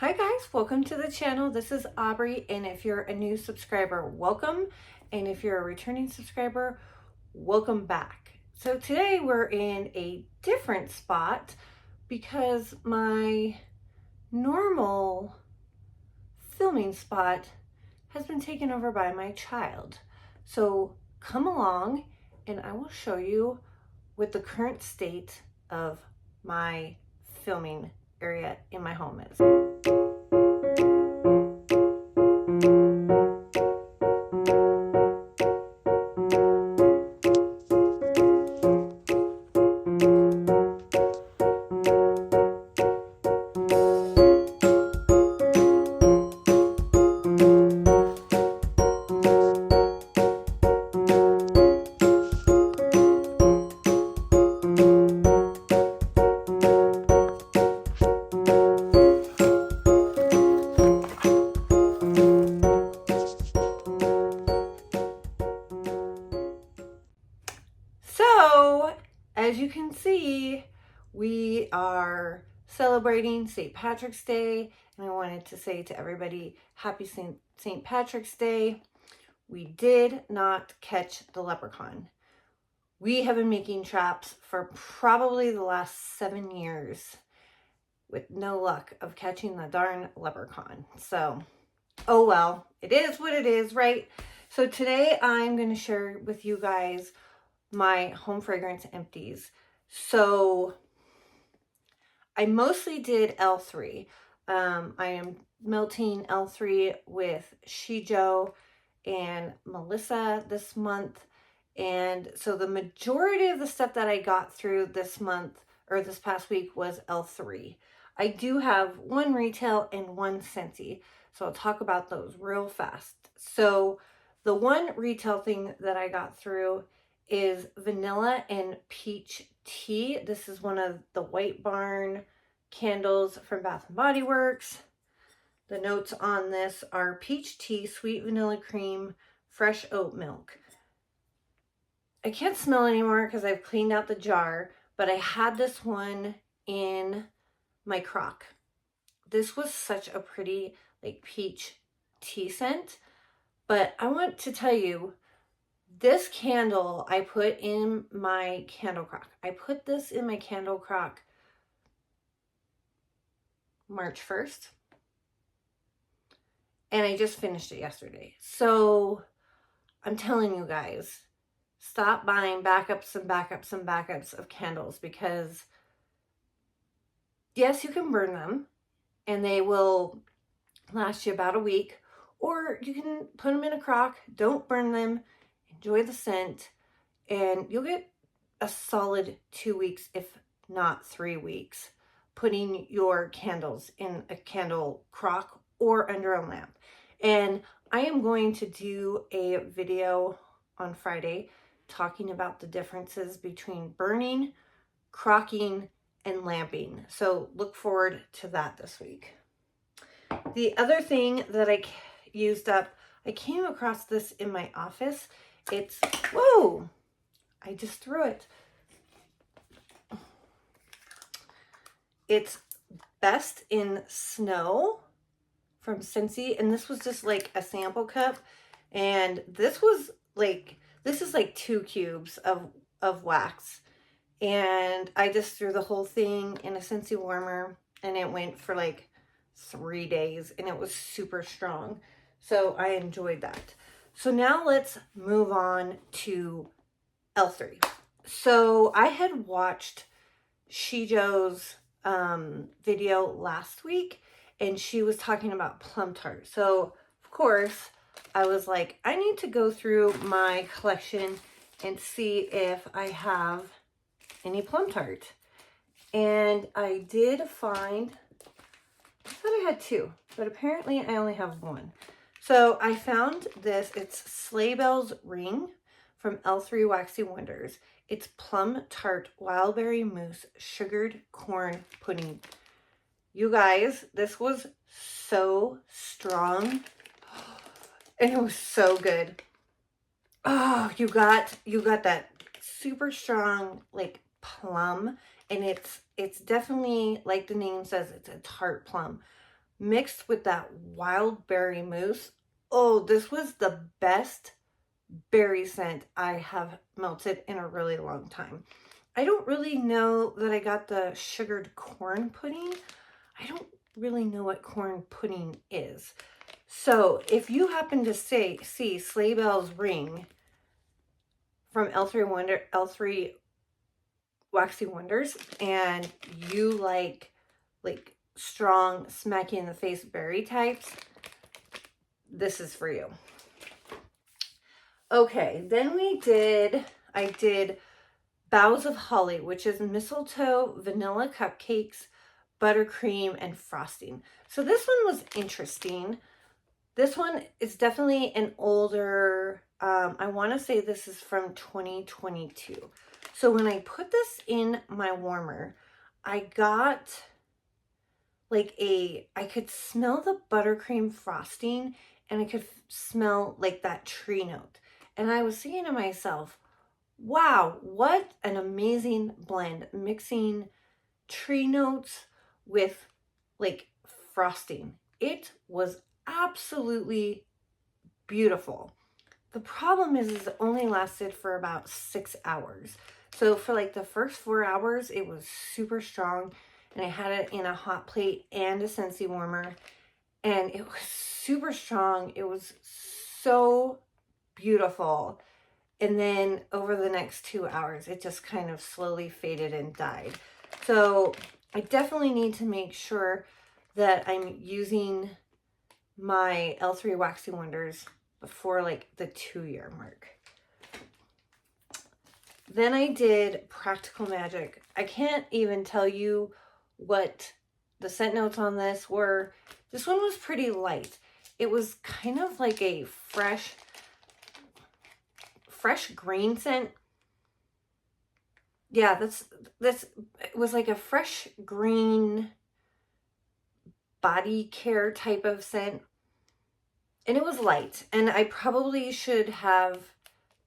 Hi guys, welcome to the channel. This is Aubrey, and if you're a new subscriber, welcome. And if you're a returning subscriber, welcome back. So today we're in a different spot because my normal filming spot has been taken over by my child. So come along and I will show you what the current state of my filming area in my home is. So, as you can see, we are celebrating St. Patrick's Day, and I wanted to say to everybody, happy St. Patrick's Day. We did not catch the leprechaun. We have been making traps for probably the last 7 years with no luck of catching the darn leprechaun. So, oh well, it is what it is, right? So today I'm going to share with you guys my home fragrance empties. So I mostly did L3. I am melting L3 with Shijo and Melissa this month. And so the majority of the stuff that I got through this month or this past week was L3. I do have one retail and one Scentsy. So I'll talk about those real fast. So the one retail thing that I got through is vanilla and peach tea. This is one of the White Barn candles from Bath and Body Works. The notes on this are peach tea, sweet vanilla cream, fresh oat milk. I can't smell anymore because I've cleaned out the jar, but I had this one in my crock. This was such a pretty like peach tea scent, but I want to tell you, this candle I put in my candle crock. I put this in my candle crock March 1st. And I just finished it yesterday. So I'm telling you guys, stop buying backups and backups and backups of candles, because yes, you can burn them and they will last you about a week, or you can put them in a crock, don't burn them, enjoy the scent, and you'll get a solid 2 weeks, if not 3 weeks, putting your candles in a candle crock or under a lamp. And I am going to do a video on Friday talking about the differences between burning, crocking, and lamping. So look forward to that this week. The other thing that I used up, I came across this in my office. It's, whoa, I just threw it. It's Best in Snow from Scentsy, and this was just like a sample cup, and this was like, this is like 2 cubes of wax, and I just threw the whole thing in a Scentsy warmer, and it went for like 3 days, and it was super strong. So I enjoyed that. So now let's move on to L3. So I had watched Shijo's video last week, and she was talking about plum tart. So of course I was like, I need to go through my collection and see if I have any plum tart. And I did find, I thought I had 2, but apparently I only have 1. So I found this. It's Sleigh Bells Ring from L3 Waxy Wonders. It's plum tart wildberry mousse sugared corn pudding. You guys, this was so strong, and it was so good. Oh, you got that super strong like plum, and it's definitely, like the name says, it's a tart plum. mixed with that wild berry mousse. Oh, this was the best berry scent I have melted in a really long time. I don't really know that I got the sugared corn pudding. I don't really know what corn pudding is. So if you happen to see Sleigh Bells Ring from L3 Waxy Wonders, and you like strong, smacky in the face berry types, this is for you. Okay, then I did Boughs of Holly, which is mistletoe, vanilla cupcakes, buttercream, and frosting. So this one was interesting. This one is definitely an older, I want to say this is from 2022. So when I put this in my warmer, I got like I could smell the buttercream frosting, and I could smell like that tree note. And I was thinking to myself, wow, what an amazing blend, mixing tree notes with like frosting. It was absolutely beautiful. The problem is it only lasted for about 6 hours. So for like the first 4 hours, it was super strong, and I had it in a hot plate and a Scentsy warmer, and it was super strong. It was so beautiful. And then over the next 2 hours, it just kind of slowly faded and died. So I definitely need to make sure that I'm using my L3 Waxy Wonders before like the 2-year mark. Then I did Practical Magic. I can't even tell you what the scent notes on this were. This one was pretty light. It was kind of like a fresh green scent. Yeah, it was like a fresh green body care type of scent. And it was light. And I probably should have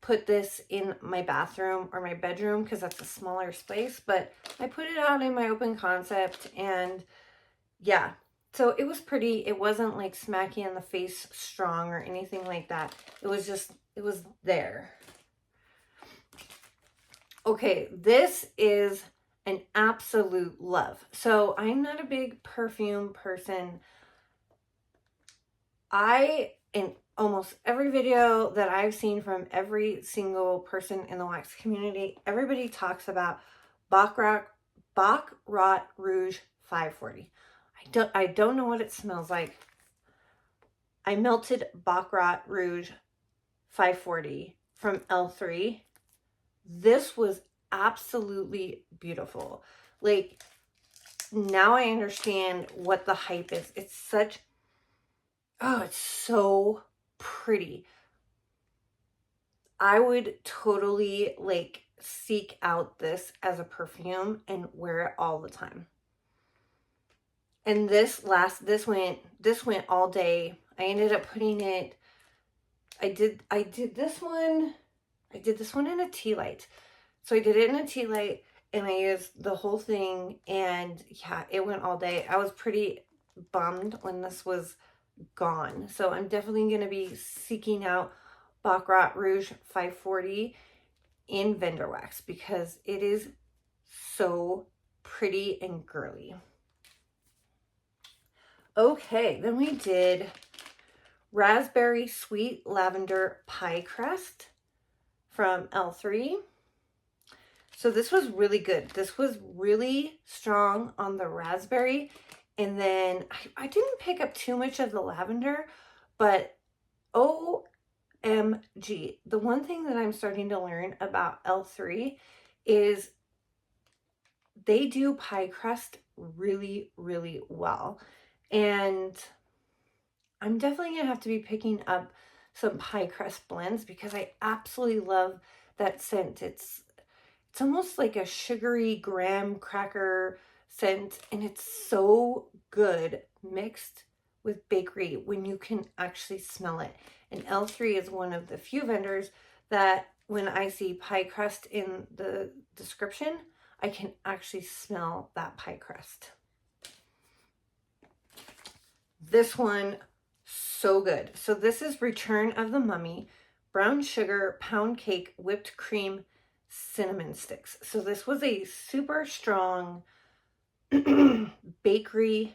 put this in my bathroom or my bedroom because that's a smaller space. But I put it out in my open concept, and yeah. So it was pretty. It wasn't like smacky in the face strong or anything like that. It was just, it was there. Okay, this is an absolute love. So I'm not a big perfume person. In almost every video that I've seen from every single person in the wax community, everybody talks about Baccarat Rouge 540. I don't know what it smells like. I melted Baccarat Rouge 540 from L3. This was absolutely beautiful. Like, now I understand what the hype is. It's such, oh, it's so pretty. I would totally like seek out this as a perfume and wear it all the time. And this went all day. I ended up putting it, I did this one in a tea light. So I did it in a tea light, and I used the whole thing, and yeah, it went all day. I was pretty bummed when this was gone. So I'm definitely going to be seeking out Baccarat Rouge 540 in vendor wax because it is so pretty and girly. Okay, then we did Raspberry Sweet Lavender Pie Crust from L3. So this was really good. This was really strong on the raspberry. And then I didn't pick up too much of the lavender, but OMG, the one thing that I'm starting to learn about L3 is they do pie crust really, really well. And I'm definitely going to have to be picking up some pie crust blends because I absolutely love that scent. It's almost like a sugary graham cracker scent, and it's so good mixed with bakery when you can actually smell it. And L3 is one of the few vendors that when I see pie crust in the description, I can actually smell that pie crust. This one, so good. So this is Return of the Mummy, brown sugar, pound cake, whipped cream, cinnamon sticks. So this was a super strong bakery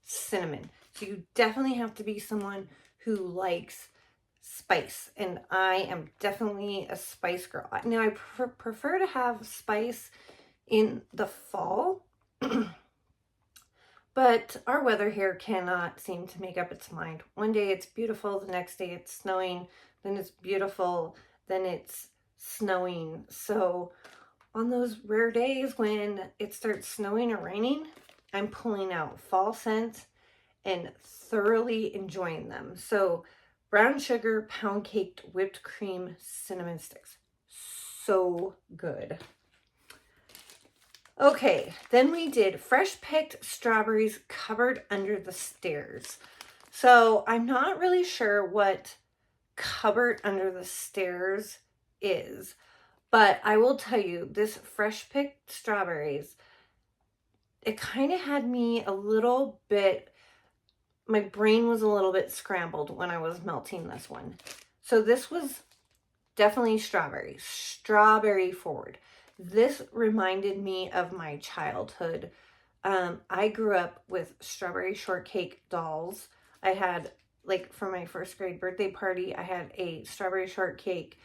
cinnamon. So you definitely have to be someone who likes spice, and I am definitely a spice girl. Now I prefer to have spice in the fall, but our weather here cannot seem to make up its mind. One day it's beautiful, the next day it's snowing, then it's beautiful, then it's snowing. So on those rare days when it starts snowing or raining, I'm pulling out fall scents and thoroughly enjoying them. So brown sugar, pound caked, whipped cream, cinnamon sticks. So good. Okay, then we did fresh picked strawberries covered under the stairs. So I'm not really sure what cupboard under the stairs is, but I will tell you, this fresh picked strawberries, it kind of had me a little bit, my brain was a little bit scrambled when I was melting this one. So this was definitely strawberry forward. This reminded me of my childhood. I grew up with strawberry shortcake dolls. I had, like, for my first grade birthday party, I had a strawberry shortcake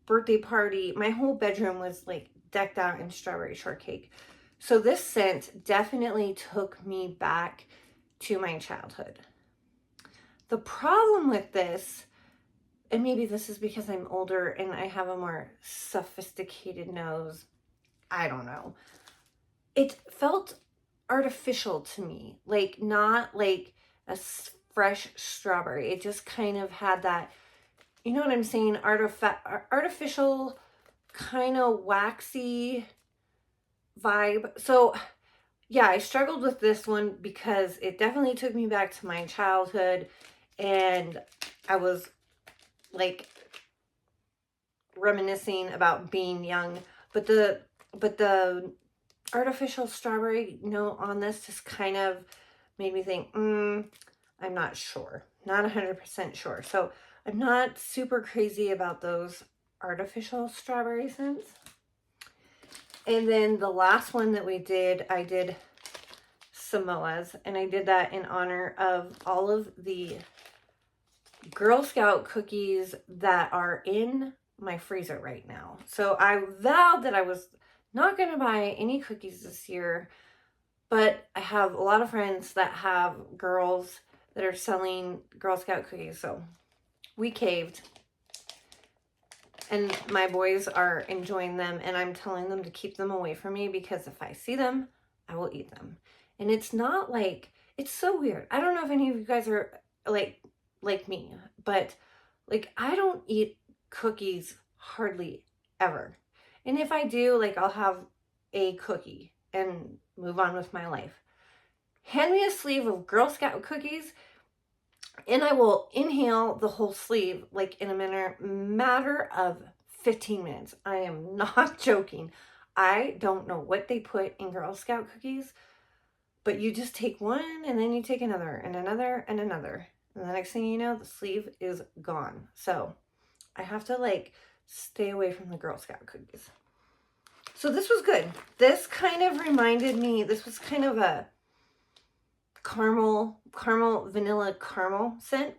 birthday party. My whole bedroom was like decked out in strawberry shortcake. So this scent definitely took me back to my childhood. The problem with this, and maybe this is because I'm older and I have a more sophisticated nose, I don't know. It felt artificial to me, like not like a fresh strawberry. It just kind of had that, you know what I'm saying, artificial, kind of waxy vibe. So yeah, I struggled with this one because it definitely took me back to my childhood, and I was like reminiscing about being young, but the artificial strawberry note on this just kind of made me think, I'm not sure, not 100% sure. So I'm not super crazy about those artificial strawberry scents. And then the last one that we did, I did Samoas, and I did that in honor of all of the Girl Scout cookies that are in my freezer right now. So I vowed that I was not going to buy any cookies this year, but I have a lot of friends that have girls that are selling Girl Scout cookies, so we caved. And my boys are enjoying them, and I'm telling them to keep them away from me because if I see them, I will eat them. And it's not like, it's so weird. I don't know if any of you guys are like me, but like I don't eat cookies hardly ever. And if I do, like I'll have a cookie and move on with my life. Hand me a sleeve of Girl Scout cookies and I will inhale the whole sleeve like in a matter of 15 minutes. I am not joking. I don't know what they put in Girl Scout cookies, but you just take one and then you take another and another and another. And the next thing you know, the sleeve is gone. So I have to like stay away from the Girl Scout cookies. So this was good. This kind of reminded me, this was kind of a vanilla caramel scent.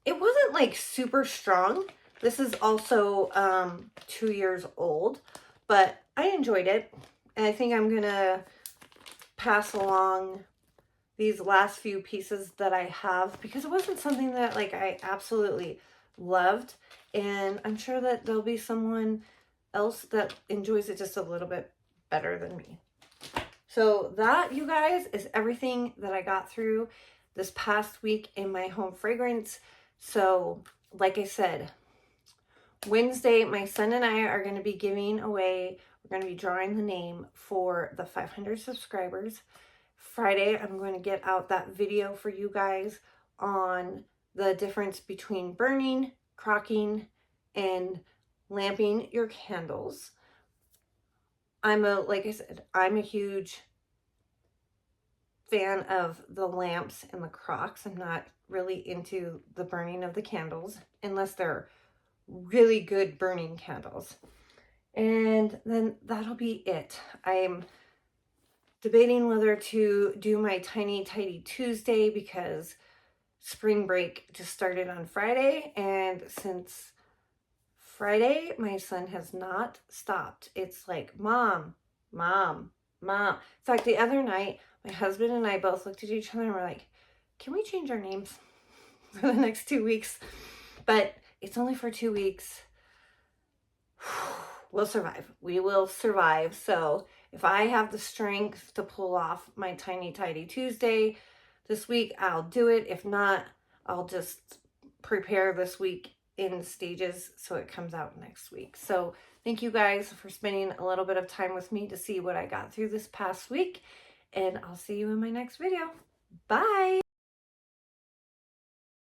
It wasn't like super strong. This is also 2 years old, but I enjoyed it. And I think I'm gonna pass along these last few pieces that I have because it wasn't something that like I absolutely loved. And I'm sure that there'll be someone else that enjoys it just a little bit better than me. So that, you guys, is everything that I got through this past week in my home fragrance. So like I said, Wednesday, my son and I are going to be giving away, we're going to be drawing the name for the 500 subscribers. Friday, I'm going to get out that video for you guys on the difference between burning, crocking, and lamping your candles. Like I said, I'm a huge fan of the lamps and the crocks. I'm not really into the burning of the candles unless they're really good burning candles. And then that'll be it. I'm debating whether to do my Tiny Tidy Tuesday because spring break just started on Friday, and since Friday my son has not stopped. It's like, mom, mom, mom. In fact, the other night my husband and I both looked at each other and we're like, can we change our names for the next 2 weeks? But it's only for 2 weeks. We'll survive. We will survive. So if I have the strength to pull off my Tiny Tidy Tuesday this week, I'll do it. If not, I'll just prepare this week in stages so it comes out next week. So thank you guys for spending a little bit of time with me to see what I got through this past week. And I'll see you in my next video. Bye.